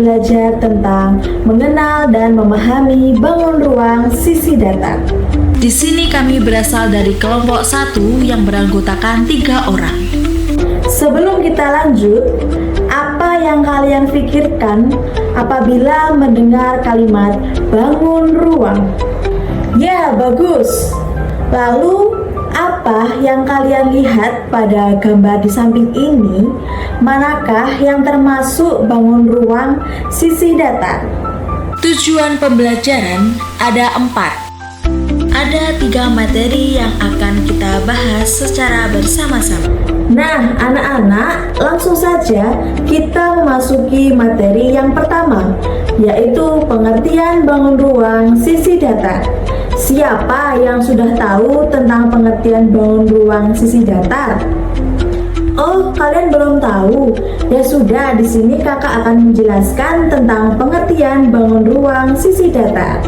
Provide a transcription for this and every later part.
belajar tentang mengenal dan memahami bangun ruang sisi datar. Di sini kami berasal dari kelompok 1 yang beranggotakan 3 orang. Sebelum kita lanjut, apa yang kalian pikirkan apabila mendengar kalimat bangun ruang? Ya, bagus. Lalu, apa yang kalian lihat pada gambar di samping ini? Manakah yang termasuk bangun ruang sisi datar? Tujuan pembelajaran ada 4. Ada 3 materi yang akan kita bahas secara bersama-sama. Nah, anak-anak, langsung saja kita memasuki materi yang pertama, yaitu pengertian bangun ruang sisi datar. Siapa yang sudah tahu tentang pengertian bangun ruang sisi datar? Oh, kalian belum tahu? Ya sudah, di sini kakak akan menjelaskan tentang pengertian bangun ruang sisi datar.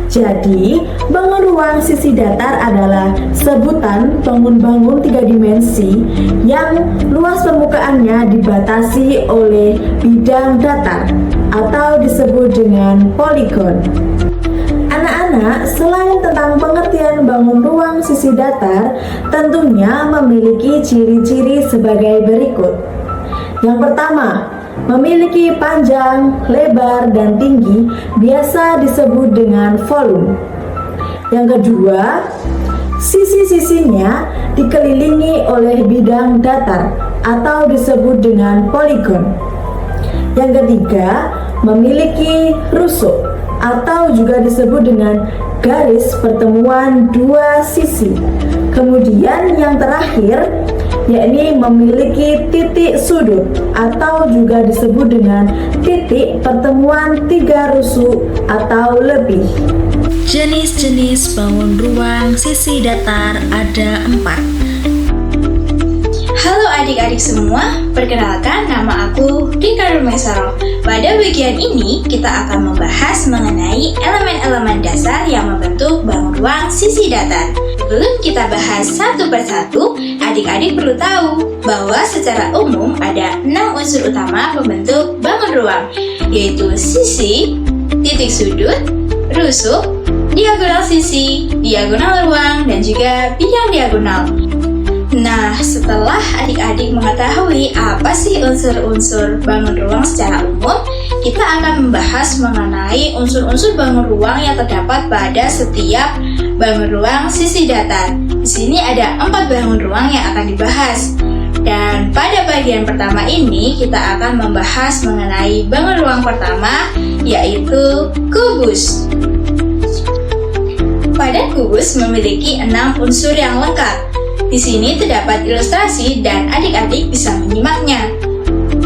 Jadi, bangun ruang sisi datar adalah sebutan bangun-bangun 3 dimensi yang luas permukaannya dibatasi oleh bidang datar atau disebut dengan poligon. Anak-anak, selain tentang pengertian bangun ruang sisi datar, tentunya memiliki ciri-ciri sebagai berikut. Yang pertama, memiliki panjang, lebar, dan tinggi, biasa disebut dengan volume. Yang kedua, sisi-sisinya dikelilingi oleh bidang datar atau disebut dengan poligon. Yang ketiga, memiliki rusuk atau juga disebut dengan garis pertemuan 2 sisi. Kemudian yang terakhir, yakni memiliki titik sudut atau juga disebut dengan titik pertemuan 3 rusuk atau lebih. Jenis-jenis bangun ruang sisi datar ada 4. Halo adik-adik semua, perkenalkan nama aku Dika Rumesaro. Pada bagian ini kita akan membahas mengenai elemen-elemen dasar yang membentuk bangun ruang sisi datar. Sebelum kita bahas satu persatu, adik-adik perlu tahu bahwa secara umum ada 6 unsur utama pembentuk bangun ruang, yaitu sisi, titik sudut, rusuk, diagonal sisi, diagonal ruang, dan juga bidang diagonal. Nah, setelah adik-adik mengetahui apa sih unsur-unsur bangun ruang secara umum, kita akan membahas mengenai unsur-unsur bangun ruang yang terdapat pada setiap bangun ruang sisi datar. Di sini ada 4 bangun ruang yang akan dibahas. Dan pada bagian pertama ini kita akan membahas mengenai bangun ruang pertama, yaitu kubus. Pada kubus memiliki 6 unsur yang lengkap. Di sini terdapat ilustrasi dan adik-adik bisa menyimaknya.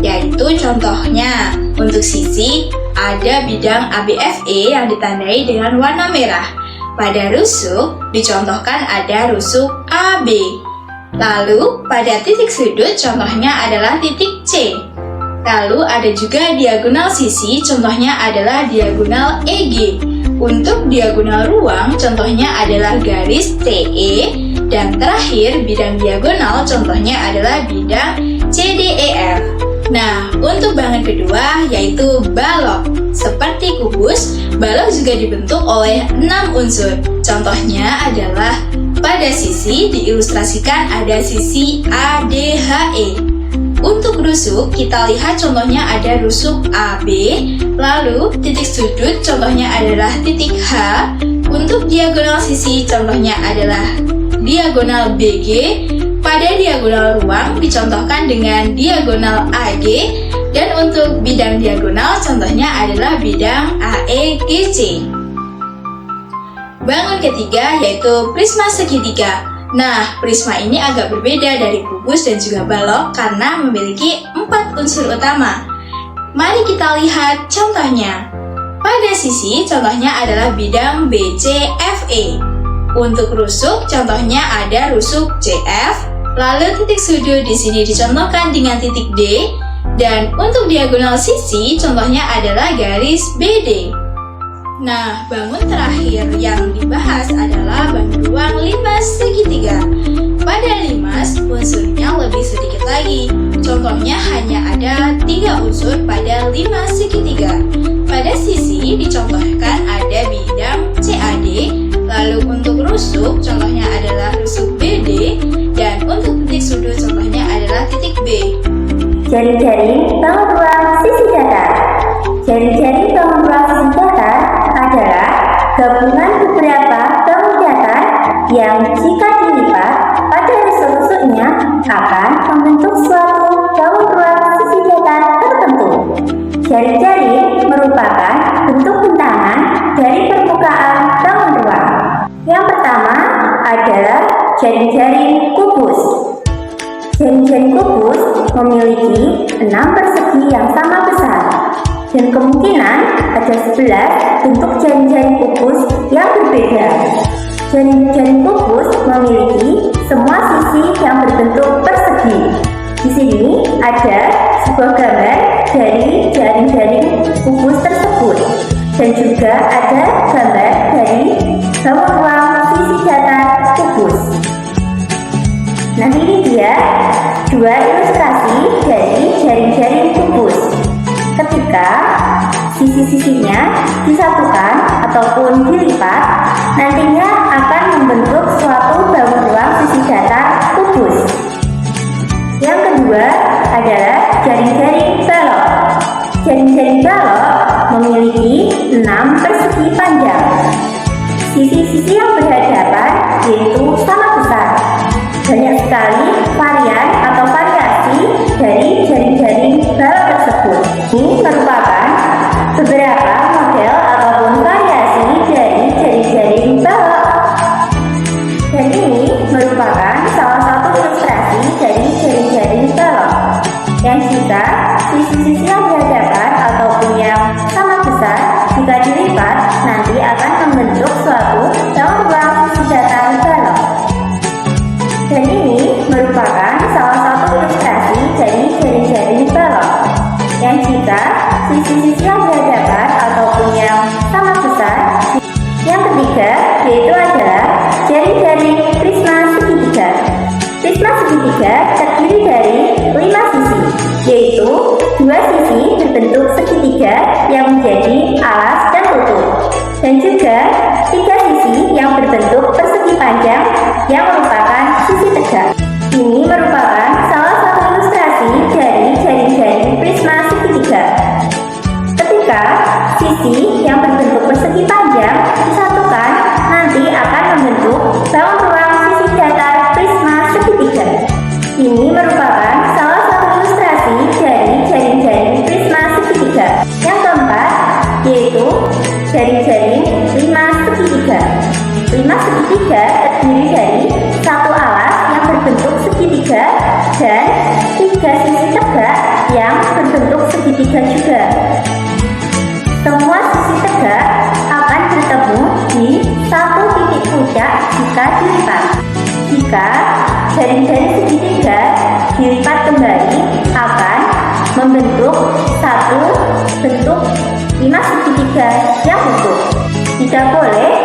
Yaitu contohnya, untuk sisi ada bidang ABFE yang ditandai dengan warna merah. Pada rusuk dicontohkan ada rusuk AB. Lalu pada titik sudut contohnya adalah titik C. Lalu ada juga diagonal sisi, contohnya adalah diagonal EG. Untuk diagonal ruang contohnya adalah garis TE. Dan terakhir, bidang diagonal contohnya adalah bidang CDEF. Nah, untuk bangun kedua yaitu balok. Seperti kubus, balok juga dibentuk oleh 6 unsur. Contohnya adalah pada sisi diilustrasikan ada sisi ADHE. Untuk rusuk, kita lihat contohnya ada rusuk AB. Lalu, titik sudut contohnya adalah titik H. Untuk diagonal sisi contohnya adalah diagonal BG. Pada diagonal ruang dicontohkan dengan diagonal AG, dan untuk bidang diagonal contohnya adalah bidang AEGC. Bangun ketiga yaitu prisma segitiga. Nah, prisma ini agak berbeda dari kubus dan juga balok karena memiliki 4 unsur utama. Mari kita lihat contohnya. Pada sisi contohnya adalah bidang BCFE. Untuk rusuk, contohnya ada rusuk CF, lalu titik sudut di sini dicontohkan dengan titik D, dan untuk diagonal sisi, contohnya adalah garis BD. Nah, bangun terakhir yang dibahas adalah bangun ruang limas segitiga. Pada limas, unsurnya lebih sedikit lagi. Contohnya hanya ada 3 unsur pada limas segitiga. Pada sisi dicontohkan ada bidang CAD, lalu untuk rusuk contohnya adalah rusuk BD, dan untuk titik sudut contohnya adalah titik B. Jaring-jaring bangun ruang sisi datar. Jaring-jaring bangun ruang sisi datar adalah gabungan beberapa bangun datar yang jika dilipat pada rusuk-rusuknya akan membentuk suatu bangun ruang sisi datar tertentu. Jaring-jaring merupakan bentuk bentangan dari permukaan bangun ruang. Yang pertama adalah jaring-jaring kubus. Jaring-jaring kubus memiliki 6 persegi yang sama besar, dan kemungkinan ada 11 bentuk jaring-jaring kubus yang berbeda. Jaring-jaring kubus memiliki semua sisi yang berbentuk persegi. Di sini ada sebuah gambar dari jaring-jaring kubus tersebut, dan juga ada gambar dari bangun ruang sisi datar kubus. Nah, ini dia 2 ilustrasi dari jaring-jaring kubus. Ketika sisi-sisinya disatukan ataupun dilipat, nantinya akan membentuk suatu bangun ruang sisi datar kubus. Yang kedua adalah jaring-jaring balok. Jaring-jaring balok memiliki 6 persegi panjang. Sisi-sisi yang berhadapan yaitu sama besar. Banyak sekali varian atau variasi dari jaring-jaring balok tersebut. Ini merupakan beberapa model ataupun variasi dari jaring-jaring balok. Dan ini merupakan salah satu ilustrasi dari jaring-jaring balok, yang jika sisi-sisi yang berhadapan ataupun yang sama besar jika dilipat nanti akan membentuk suatu bangun ruang sisi datar balok. Dan ini merupakan salah satu ilustrasi dari jaring-jaring balok, yang jika sisi-sisi yang berhadapan ataupun yang sama besar. Yang ketiga yaitu adalah jaring-jaring prisma segitiga. Prisma segitiga terdiri dari 5 sisi, yaitu 2 sisi berbentuk segitiga yang menjadi alas dan tutup, dan juga 3 sisi yang berbentuk persegi panjang yang merupakan sisi tegak. Ini merupakan salah satu ilustrasi dari jaring-jaring prisma segitiga. Ketika sisi yang berbentuk persegi panjang disatukan, nanti akan membentuk bangun ruang sisi datar prisma segitiga. Ini merupakan salah satu ilustrasi dari jaring-jaring prisma segitiga. Yang keempat yaitu jaring-jaring 5 segitiga. 5 segitiga terdiri dari 1 alas yang berbentuk segitiga dan 3 sisi tegak yang berbentuk segitiga juga. Semua sisi tegak akan bertemu di satu titik puncak jika dilipat. Jika jaring-jaring segitiga dilipat kembali akan membentuk satu bentuk 5 segitiga yang utuh. Jika boleh,